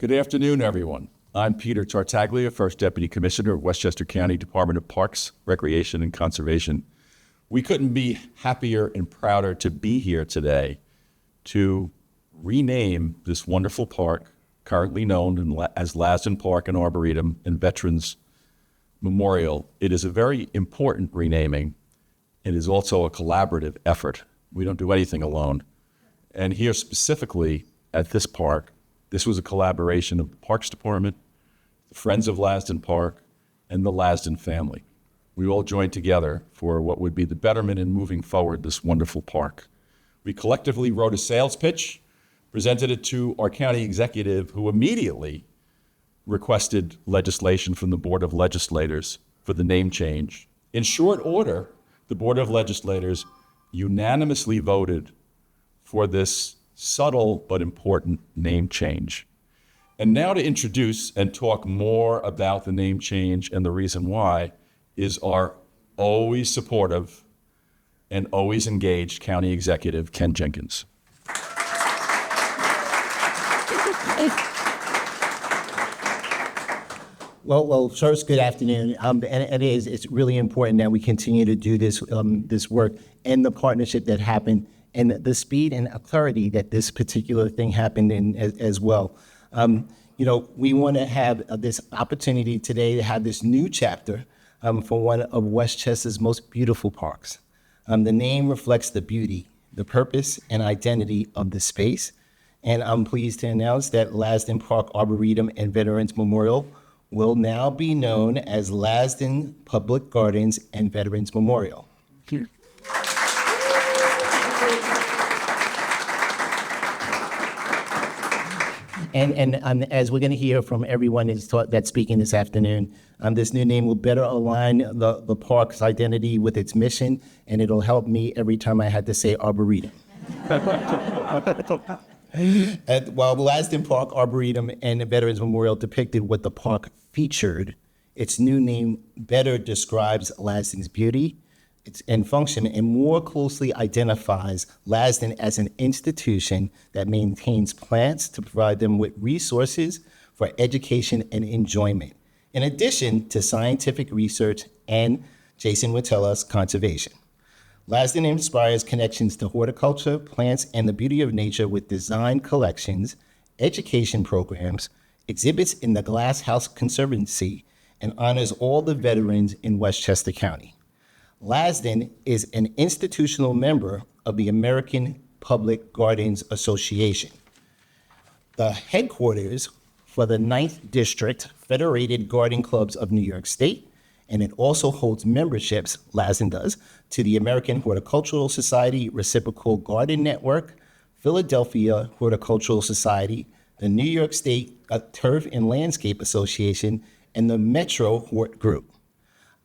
Good afternoon, everyone. I'm Peter Tartaglia, First Deputy Commissioner of Westchester County Department of Parks, Recreation, and Conservation. We couldn't be happier and prouder to be here today to rename this wonderful park, currently known as Lasdon Park and Arboretum and Veterans Memorial. It is a very important renaming. It is also a collaborative effort. We don't do anything alone. And here specifically at this park, this was a collaboration of the Parks Department, the Friends of Lasdon Park, and the Lasdon family. We all joined together for what would be the betterment in moving forward this wonderful park. We collectively wrote a sales pitch, presented it to our county executive, who immediately requested legislation from the Board of Legislators for the name change. In short order, the Board of Legislators unanimously voted for this subtle but important name change. And now to introduce and talk more about the name change and the reason why is our always supportive and always engaged County Executive, Ken Jenkins. Well, first, good afternoon. And it's really important that we continue to do this work and the partnership that happened and the speed and clarity that this particular thing happened in as well. We want to have this opportunity today to have this new chapter for one of Westchester's most beautiful parks. The name reflects the beauty, the purpose, and identity of the space. And I'm pleased to announce that Lasdon Park Arboretum and Veterans Memorial will now be known as Lasdon Public Gardens and Veterans Memorial. And as we're going to hear from everyone that's speaking this afternoon, this new name will better align the park's identity with its mission, and it'll help me every time I had to say Arboretum. While Lasdon Park Arboretum and the Veterans Memorial depicted what the park featured, its new name better describes Lasdon's beauty and function and more closely identifies Lasdon as an institution that maintains plants to provide them with resources for education and enjoyment, in addition to scientific research and, Jason would tell us, conservation. Lasdon inspires connections to horticulture, plants, and the beauty of nature with design collections, education programs, exhibits in the Glass House Conservancy, and honors all the veterans in Westchester County. Lasdon is an institutional member of the American Public Gardens Association, the headquarters for the 9th District Federated Garden Clubs of New York State, and it also holds memberships, Lasdon does, to the American Horticultural Society Reciprocal Garden Network, Philadelphia Horticultural Society, the New York State Turf and Landscape Association, and the Metro Hort Group.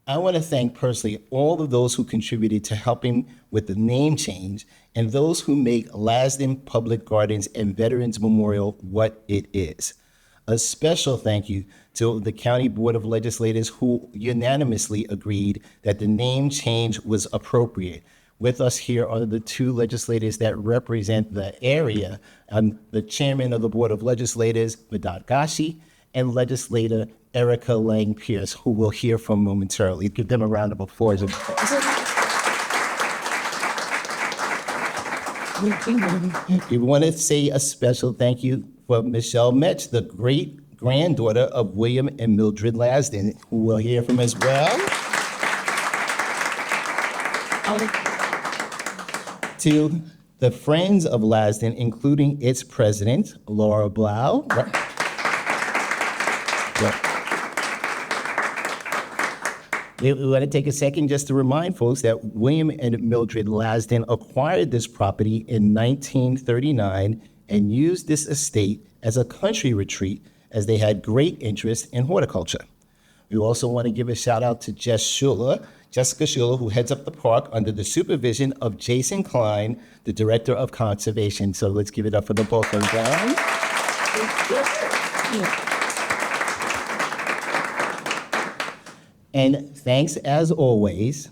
I want to thank personally all of those who contributed to helping with the name change and those who make Lasdon Public Gardens and Veterans Memorial what it is. A special thank you to the County Board of Legislators who unanimously agreed that the name change was appropriate. With us here are the two legislators that represent the area, the Chairman of the Board of Legislators, Madad Gashi, and Legislator Erica Lang Pierce, who we'll hear from momentarily. Give them a round of applause. We want to say a special thank you for Michelle Metch, the great granddaughter of William and Mildred Lasdon, who we'll hear from as well. To the Friends of Lasdon, including its president, Laura Blau. We want to take a second just to remind folks that William and Mildred Lasdon acquired this property in 1939 and used this estate as a country retreat as they had great interest in horticulture. We also want to give a shout out to Jessica Schuler, who heads up the park under the supervision of Jason Klein, the Director of Conservation. So let's give it up for the both of them. And thanks, as always,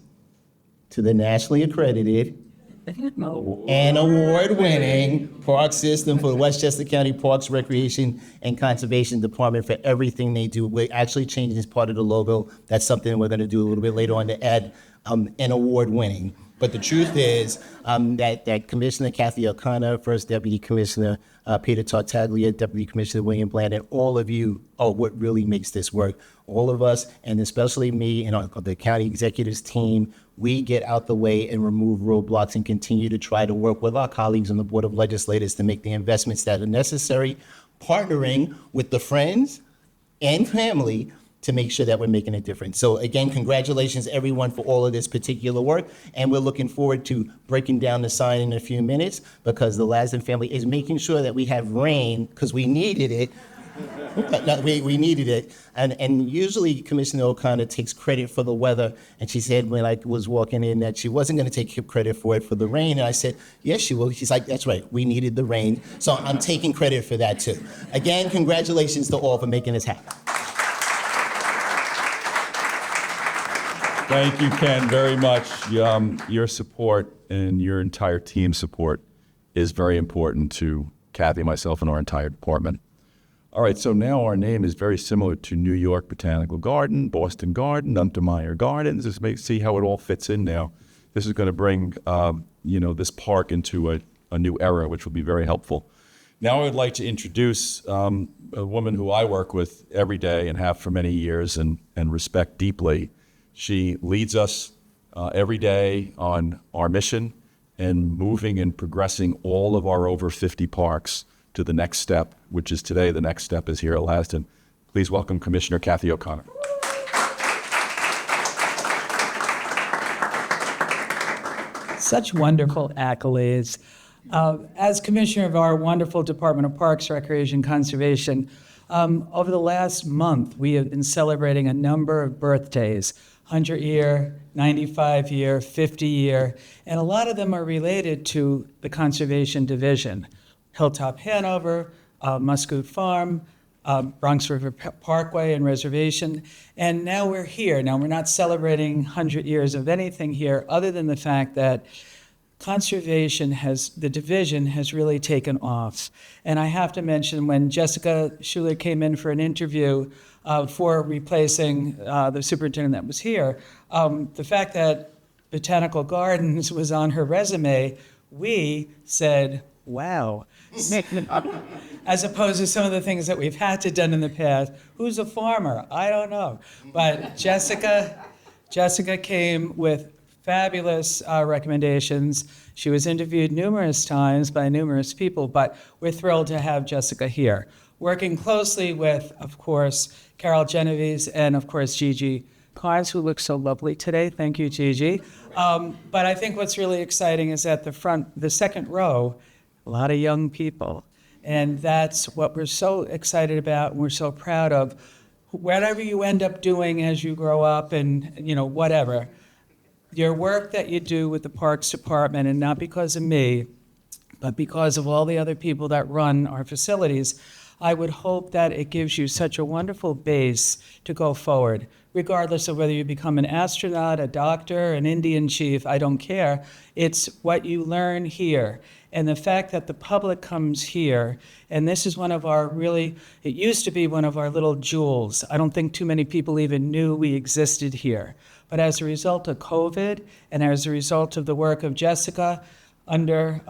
to the nationally accredited and award-winning park system for the Westchester County Parks, Recreation, and Conservation Department for everything they do. We're actually changing this part of the logo. That's something we're going to do a little bit later on to add an award-winning. But the truth is that Commissioner Kathy O'Connor, First Deputy Commissioner Peter Tartaglia, Deputy Commissioner William Bland, and all of you are what really makes this work. All of us, and especially me and the county executives team, we get out the way and remove roadblocks and continue to try to work with our colleagues on the Board of Legislators to make the investments that are necessary, partnering with the friends and family to make sure that we're making a difference. So again, congratulations everyone for all of this particular work. And we're looking forward to breaking down the sign in a few minutes because the Lasdon family is making sure that we have rain because we needed it. No, we needed it. And usually Commissioner O'Connor takes credit for the weather. And she said when I was walking in that she wasn't going to take credit for it for the rain. And I said, yes, she will. She's like, that's right. We needed the rain. So I'm taking credit for that too. Again, congratulations to all for making this happen. Thank you, Ken, very much. Your support and your entire team's support is very important to Kathy, myself, and our entire department. All right, so now our name is very similar to New York Botanical Garden, Boston Garden, Untermeyer Gardens. See how it all fits in now. This is going to bring, this park into a new era, which will be very helpful. Now I would like to introduce a woman who I work with every day and have for many years and respect deeply. She leads us every day on our mission and moving and progressing all of our over 50 parks to the next step, which is today. The next step is here at Lasdon. Please welcome Commissioner Kathy O'Connor. Such wonderful accolades. As commissioner of our wonderful Department of Parks, Recreation, Conservation, over the last month, we have been celebrating a number of birthdays, 100-year, 95-year, 50-year, and a lot of them are related to the Conservation Division. Hilltop Hanover, Muscoot Farm, Bronx River Parkway and Reservation, and now we're here. Now we're not celebrating 100 years of anything here other than the fact that the division has really taken off. And I have to mention when Jessica Schuler came in for an interview for replacing the superintendent that was here, the fact that Botanical Gardens was on her resume, we said, wow. As opposed to some of the things that we've had to done in the past. Who's a farmer? I don't know. But Jessica came with fabulous recommendations. She was interviewed numerous times by numerous people, but we're thrilled to have Jessica here. Working closely with, of course, Carol Genovese and, of course, Gigi Carnes, who looks so lovely today. Thank you, Gigi. But I think what's really exciting is at the second row, a lot of young people. And that's what we're so excited about and we're so proud of. Whatever you end up doing as you grow up and, whatever, your work that you do with the Parks Department, and not because of me, but because of all the other people that run our facilities, I would hope that it gives you such a wonderful base to go forward, regardless of whether you become an astronaut, a doctor, an Indian chief, I don't care. It's what you learn here. And the fact that the public comes here, and this is it used to be one of our little jewels. I don't think too many people even knew we existed here. But as a result of COVID, and as a result of the work of Jessica under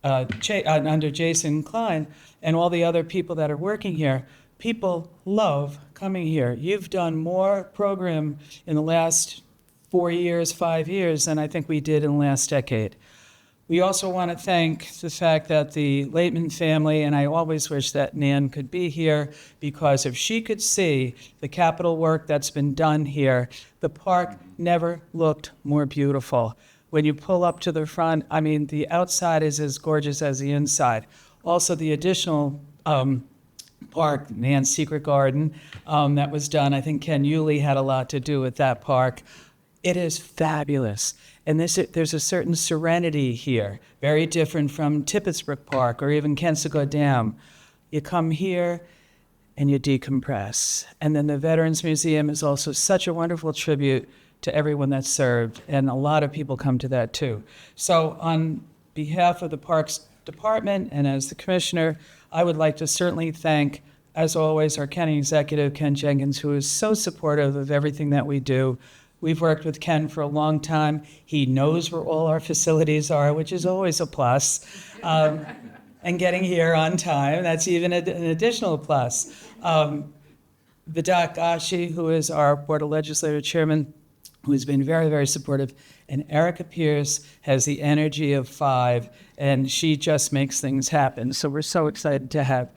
Jason Klein, and all the other people that are working here, people love coming here. You've done more program in the last 4 years, 5 years, than I think we did in the last decade. We also want to thank the fact that the Laitman family, and I always wish that Nan could be here, because if she could see the capital work that's been done here, the park never looked more beautiful. When you pull up to the front, the outside is as gorgeous as the inside. Also, the additional park, Nan's Secret Garden, that was done, I think Ken Yulee had a lot to do with that park. It is fabulous. And there's a certain serenity here, very different from Tippetts Brook Park or even Kensico Dam. You come here and you decompress. And then the Veterans Museum is also such a wonderful tribute to everyone that's served, and a lot of people come to that too. So on behalf of the Parks Department and as the Commissioner, I would like to certainly thank, as always, our County Executive, Ken Jenkins, who is so supportive of everything that we do. We've worked with Ken for a long time. He knows where all our facilities are, which is always a plus. And getting here on time, that's even an additional plus. Vidat Gashi, who is our Board of Legislature Chairman, who has been very, very supportive. And Erica Pierce has the energy of 5, and she just makes things happen. So we're so excited to have.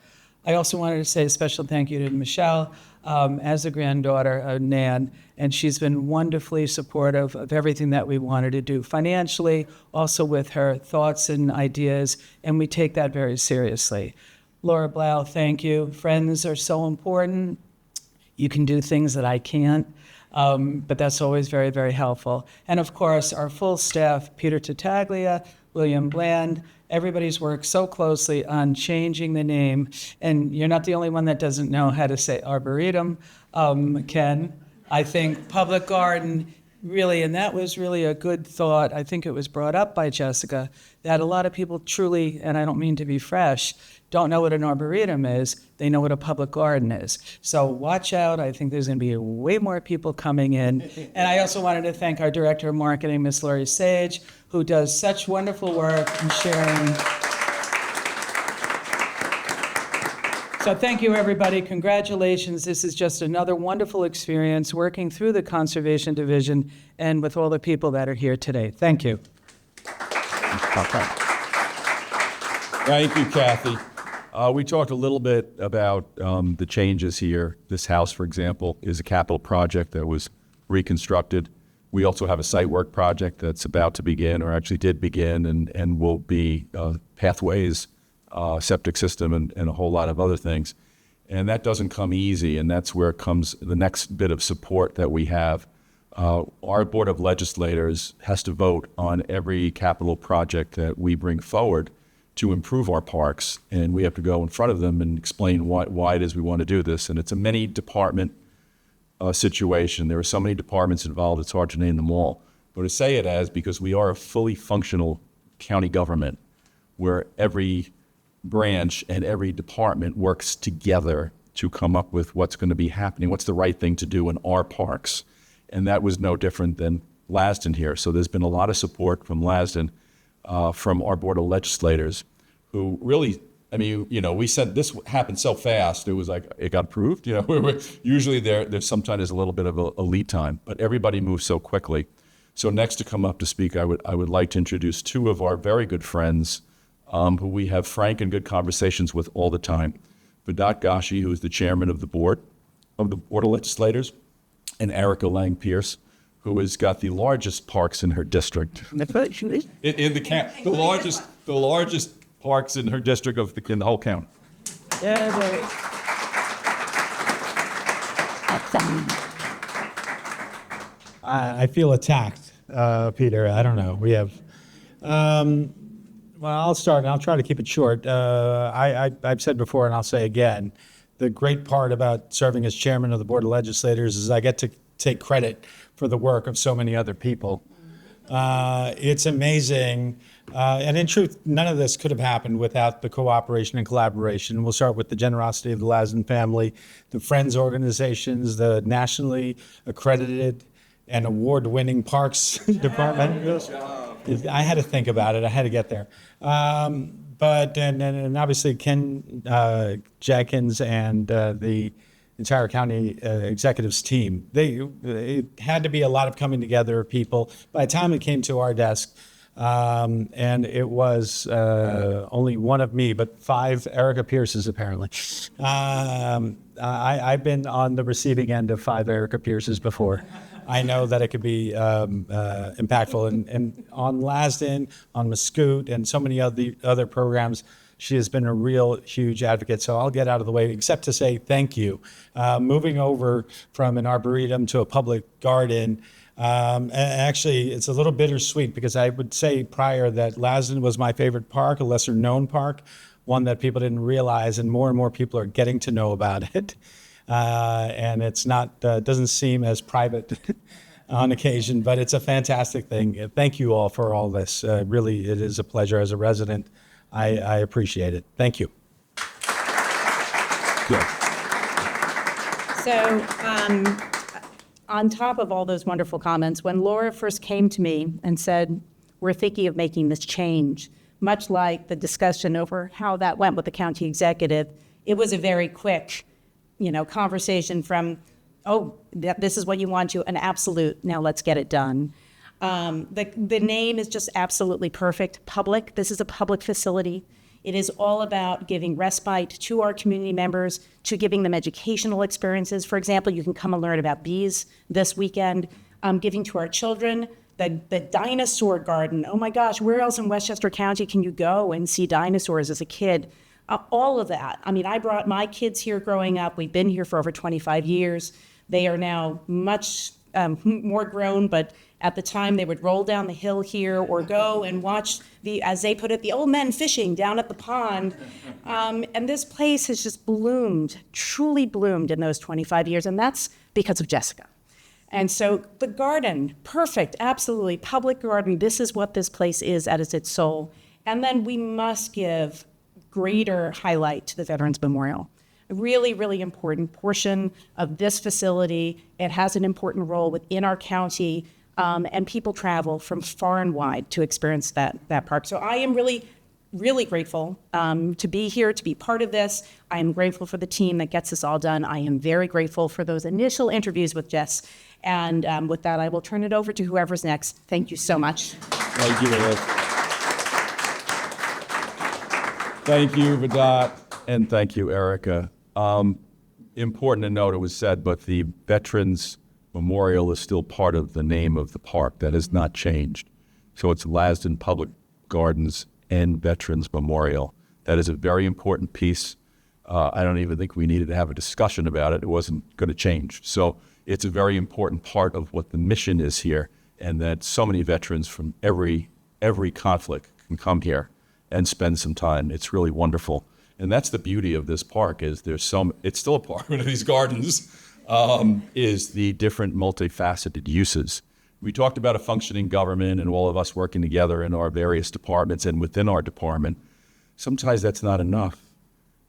I also wanted to say a special thank you to Michelle, as a granddaughter of Nan, and she's been wonderfully supportive of everything that we wanted to do financially, also with her thoughts and ideas, and we take that very seriously. Laura Blau, thank you. Friends are so important. You can do things that I can't. But that's always very, very helpful. And of course, our full staff, Peter Tartaglia, William Bland, everybody's worked so closely on changing the name. And you're not the only one that doesn't know how to say Arboretum, Ken. I think Public Garden, really, and that was really a good thought. I think it was brought up by Jessica, that a lot of people truly, and I don't mean to be fresh, don't know what an arboretum is. They know what a public garden is. So watch out. I think there's going to be way more people coming in. And I also wanted to thank our Director of Marketing, Miss Lori Sage, who does such wonderful work in sharing. So thank you, everybody. Congratulations. This is just another wonderful experience working through the Conservation Division and with all the people that are here today. Thank you. Thank you, Kathy. We talked a little bit about the changes here. This house, for example, is a capital project that was reconstructed. We also have a site work project that's about to begin, or actually did begin, and will be pathways, septic system, and a whole lot of other things. And that doesn't come easy, and that's where comes the next bit of support that we have. Our Board of Legislators has to vote on every capital project that we bring forward to improve our parks, and we have to go in front of them and explain why it is we want to do this. And it's a many department situation. There are so many departments involved, it's hard to name them all. But to say it as, because we are a fully functional county government where every branch and every department works together to come up with what's going to be happening, what's the right thing to do in our parks. And that was no different than Lasdon here. So there's been a lot of support from Lasdon, from our Board of Legislators, who really, I mean, you know, we said this happened so fast, it was like, it got approved. You know, usually there's sometimes a little bit of a lead time, but everybody moves so quickly. So next to come up to speak, I would like to introduce 2 of our very good friends, who we have frank and good conversations with all the time. Vidat Gashi, who is the chairman of the Board of Legislators, and Erica Lang Pierce, who has got the largest parks in her district. In the largest parks in her district in the whole county. Yeah, I feel attacked, Peter. I don't know. We have. Well, I'll start, and I'll try to keep it short. I've said before, and I'll say again, the great part about serving as chairman of the Board of Legislators is I get to take credit for the work of so many other people. It's amazing. And in truth, none of this could have happened without the cooperation and collaboration. We'll start with the generosity of the Lasdon family, the Friends organizations, the nationally accredited and award-winning Parks Department. I had to think about it. I had to get there. But obviously Ken Jenkins and the entire county executives team. It had to be a lot of coming together of people. By the time it came to our desk, and it was only one of me, but 5 Erica Pierces apparently. I've been on the receiving end of 5 Erica Pierces before. I know that it could be impactful. And on Lasdon, on Mascoot, and so many other programs, she has been a real huge advocate. So I'll get out of the way, except to say thank you. Moving over from an arboretum to a public garden, actually, it's a little bittersweet because I would say prior that Lasdon was my favorite park, a lesser known park, one that people didn't realize, and more people are getting to know about it. And it's not, doesn't seem as private on occasion, but it's a fantastic thing. Thank you all for all this. Really, it is a pleasure as a resident. I appreciate it. Thank you. So, on top of all those wonderful comments, when Laura first came to me and said, we're thinking of making this change, much like the discussion over how that went with the county executive, it was a very quick, conversation from, oh, this is what you want to, an absolute, now let's get it done. The name is just absolutely perfect. Public, this is a public facility. It is all about giving respite to our community members, to giving them educational experiences. For example, you can come and learn about bees this weekend, giving to our children the dinosaur garden. Oh my gosh, where else in Westchester County can you go and see dinosaurs as a kid? All of that. I mean, I brought my kids here growing up. We've been here for over 25 years. They are now much more grown, but at the time they would roll down the hill here or go and watch as they put it, the old men fishing down at the pond. And this place has just bloomed, truly bloomed in those 25 years. And that's because of Jessica. And so the garden, perfect, absolutely, public garden. This is what this place is at its soul. And then we must give greater highlight to the Veterans Memorial. A really, really important portion of this facility. It has an important role within our county, and people travel from far and wide to experience that park. So I am really, really grateful to be here, to be part of this. I am grateful for the team that gets this all done. I am very grateful for those initial interviews with Jess. And with that, I will turn it over to whoever's next. Thank you so much. Thank you, Liz. Thank you, Vedant, and thank you, Erica. Important to note, it was said, but the Veterans Memorial is still part of the name of the park. That has not changed. So it's Lasdon Public Gardens and Veterans Memorial. That is a very important piece. I don't even think we needed to have a discussion about it. It wasn't going to change. So it's a very important part of what the mission is here, and that so many veterans from every conflict can come here and spend some time. It's really wonderful. And that's the beauty of this park, is it's still a part of these gardens, is the different multifaceted uses. We talked about a functioning government and all of us working together in our various departments and within our department. Sometimes that's not enough.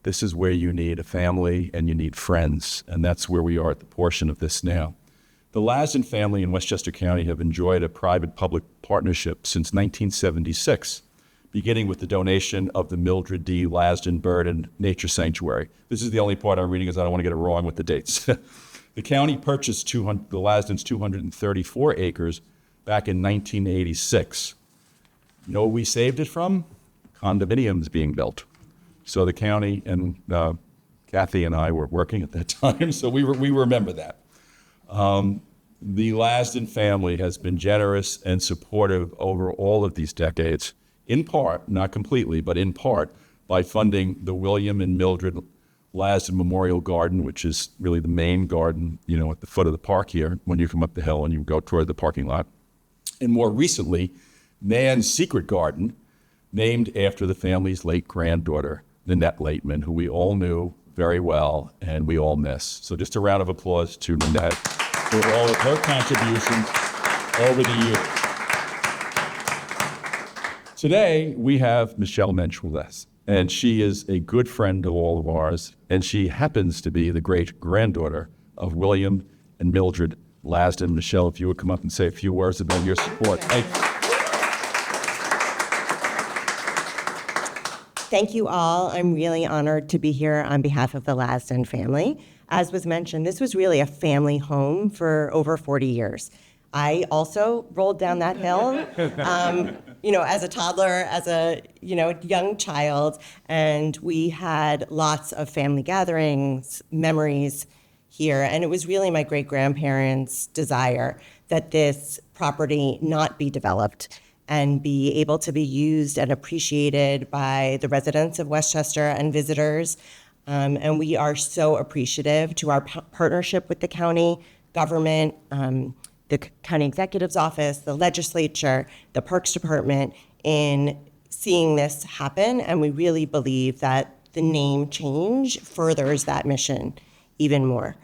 This is where you need a family and you need friends, and that's where we are at the portion of this now. The Lasdon family in Westchester County have enjoyed a private-public partnership since 1976, beginning with the donation of the Mildred D. Lasdon Bird and Nature Sanctuary. This is the only part I'm reading because I don't want to get it wrong with the dates. The county purchased the Lasdon's 234 acres back in 1986. You know what we saved it from? Condominiums being built. So the county and Kathy and I were working at that time, so we remember that. The Lasdon family has been generous and supportive over all of these decades, in part, not completely, but in part, by funding the William and Mildred Lasdon Memorial Garden, which is really the main garden, at the foot of the park here, when you come up the hill and you go toward the parking lot. And more recently, Nan's Secret Garden, named after the family's late granddaughter, Nanette Laitman, who we all knew very well and we all miss. So just a round of applause to Nanette for all of her contributions over the years. Today, we have Michelle Mensch with us, and she is a good friend of all of ours, and she happens to be the great-granddaughter of William and Mildred Lasdon. Michelle, if you would come up and say a few words about your support. Thank you all. I'm really honored to be here on behalf of the Lasdon family. As was mentioned, this was really a family home for over 40 years. I also rolled down that hill, as a toddler, as a, young child, and we had lots of family gatherings, memories here, and it was really my great-grandparents' desire that this property not be developed and be able to be used and appreciated by the residents of Westchester and visitors. And we are so appreciative to our partnership with the county government, the county executive's office, the legislature, the parks department in seeing this happen. And we really believe that the name change furthers that mission even more.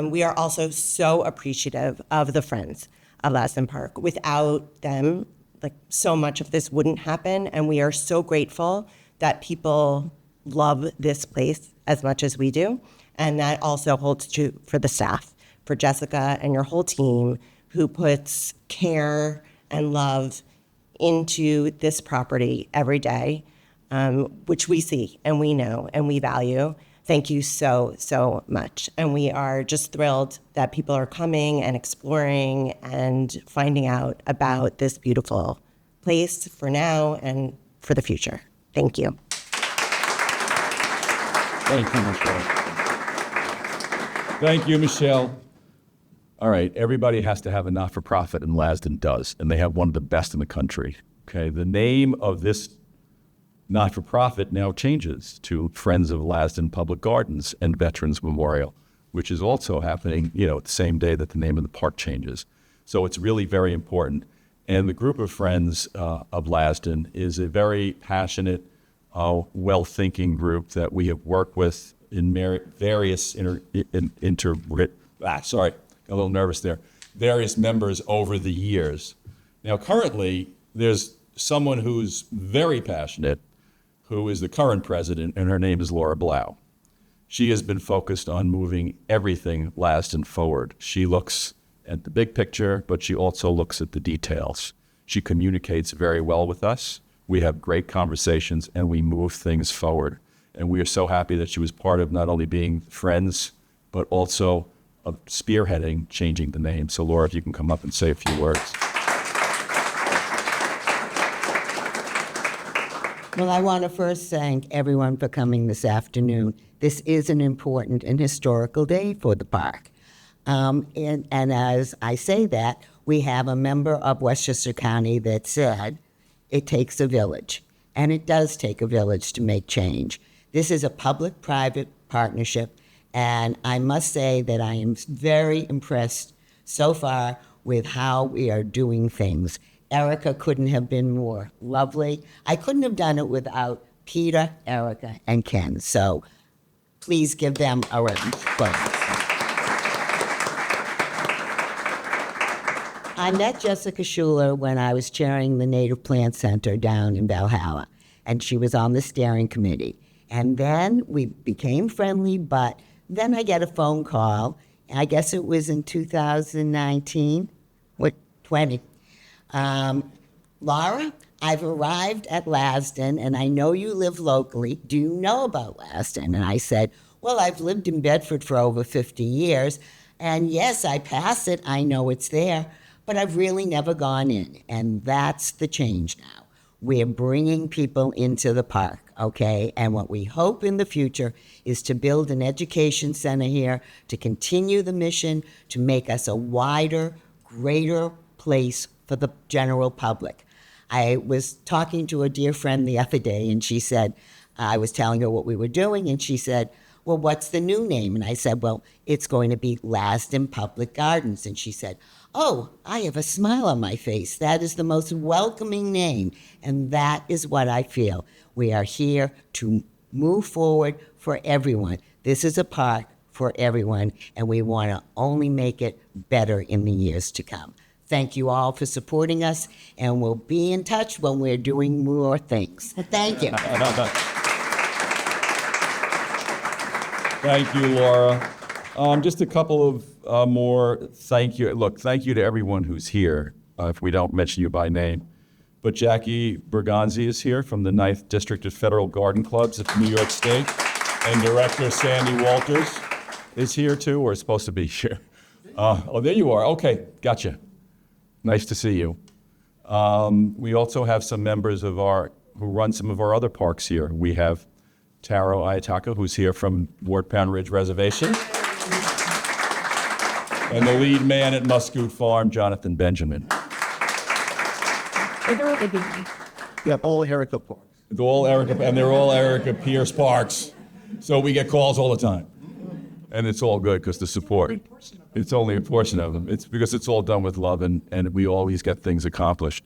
We are also so appreciative of the friends of Lasdon Park. Without them, like, so much of this wouldn't happen, and we are so grateful that people love this place as much as we do. And that also holds true for the staff, for Jessica and your whole team, who puts care and love into this property every day, which we see and we know and we value. Thank you so, so much. And we are just thrilled that people are coming and exploring and finding out about this beautiful place for now and for the future. Thank you. Thank you, Michelle. Thank you, Michelle. All right, everybody has to have a not-for-profit, and Lasdon does, and they have one of the best in the country. Okay, the name of this not-for-profit now changes to Friends of Lasdon Public Gardens and Veterans Memorial, which is also happening, the same day that the name of the park changes. So it's really very important. And the group of Friends of Lasdon is a very passionate, well-thinking group that we have worked with in various got a little nervous there, various members over the years. Now, currently, there's someone who's very passionate, who is the current president, and her name is Laura Blau. She has been focused on moving everything Lasdon forward. She looks at the big picture, but she also looks at the details. She communicates very well with us. We have great conversations, and we move things forward. And we are so happy that she was part of not only being friends, but also of spearheading changing the name. So Laura, if you can come up and say a few words. Well, I want to first thank everyone for coming this afternoon. This is an important and historical day for the park. And as I say that, we have a member of Westchester County that said, it takes a village. And it does take a village to make change. This is a public-private partnership, and I must say that I am very impressed so far with how we are doing things. Erica couldn't have been more lovely. I couldn't have done it without Peter, Erica, and Ken. So please give them a round of applause. I met Jessica Schuler when I was chairing the Native Plant Center down in Valhalla, and she was on the steering committee. And then we became friendly, but then I get a phone call, I guess it was in 2019, 20. Laura, I've arrived at Lasdon, and I know you live locally. Do you know about Lasdon? And I said, well, I've lived in Bedford for over 50 years, and yes, I pass it. I know it's there, but I've really never gone in, and that's the change now. We're bringing people into the park, okay? And what we hope in the future is to build an education center here, to continue the mission, to make us a wider, greater place for the general public. I was talking to a dear friend the other day, and she said, I was telling her what we were doing, and she said, well, what's the new name? And I said, well, it's going to be Lasdon Public Gardens. And she said, oh, I have a smile on my face. That is the most welcoming name. And that is what I feel. We are here to move forward for everyone. This is a park for everyone, and we want to only make it better in the years to come. Thank you all for supporting us, and we'll be in touch when we're doing more things. Thank you. Thank you, Laura. Just a couple of more thank you. Look, thank you to everyone who's here, if we don't mention you by name. But Jackie Berganzi is here from the 9th District of Federal Garden Clubs of New York State. And Director Sandy Walters is here too, or is supposed to be here. Oh, there you are. Okay, gotcha. Nice to see you. We also have some members who run some of our other parks here. We have Taro Ayataka, who's here from Ward Pound Ridge Reservation. And the lead man at Muscoot Farm, Jonathan Benjamin. Yeah, all Erica Parks. They're all Erica Pierce Parks. So we get calls all the time. And it's all good because the support. It's only a portion of them. It's because it's all done with love, and we always get things accomplished.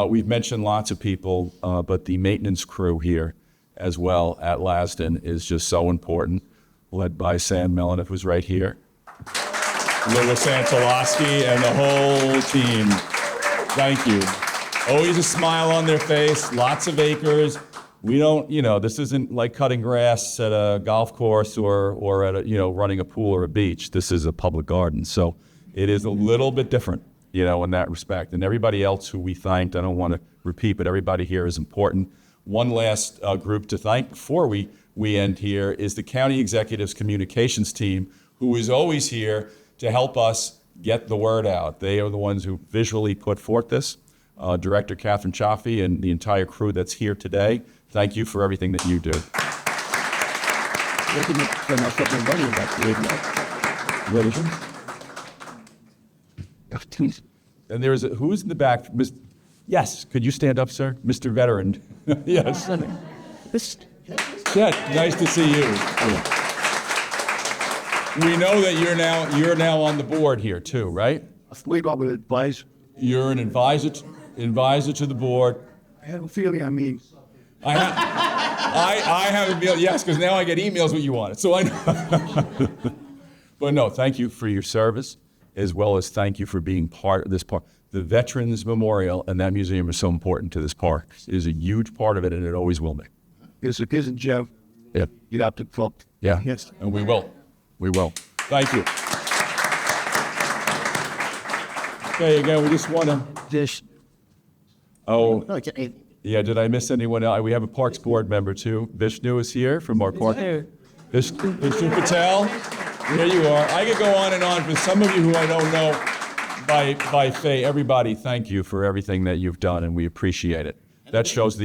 We've mentioned lots of people, but the maintenance crew here as well at Lasdon is just so important, led by Sam Melaniff, who's right here. Louis Antolowski and the whole team. Thank you. Always a smile on their face, lots of acres. We don't, this isn't like cutting grass at a golf course or at running a pool or a beach. This is a public garden. So it is a little bit different, in that respect. And everybody else who we thanked, I don't want to repeat, but everybody here is important. One last group to thank before we end here is the County Executives Communications team, who is always here to help us get the word out. They are the ones who visually put forth this. Director Catherine Chaffee and the entire crew that's here today, thank you for everything that you do. And who's in the back? Yes, could you stand up, sir? Mr. Veteran. Yes. Yeah, nice to see you. We know that you're now on the board here too, right? You're an advisor to the board. I have a feeling, I have a feeling, yes, because now I get emails what you wanted, so I know. But no, thank you for your service, as well as thank you for being part of this park. The Veterans Memorial and that museum is so important to this park. It is a huge part of it, and it always will be. Yes, it isn't, Jeff. Yeah. You have to vote. Yeah. Yes. And we will. We will. Thank you. Okay, again, we just want to. This. Oh, yeah, did I miss anyone else? We have a Parks Board member too. Vishnu is here from our park. Vishnu Patel, here you are. I could go on and on. For some of you who I don't know by Faye, everybody, thank you for everything that you've done, and we appreciate it. That shows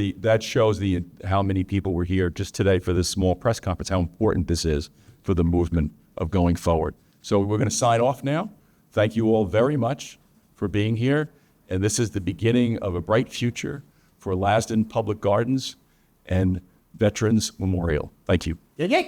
how many people were here just today for this small press conference, how important this is for the movement of going forward. So we're going to sign off now. Thank you all very much for being here. And this is the beginning of a bright future for Lasdon Public Gardens and Veterans Memorial. Thank you. Yeah.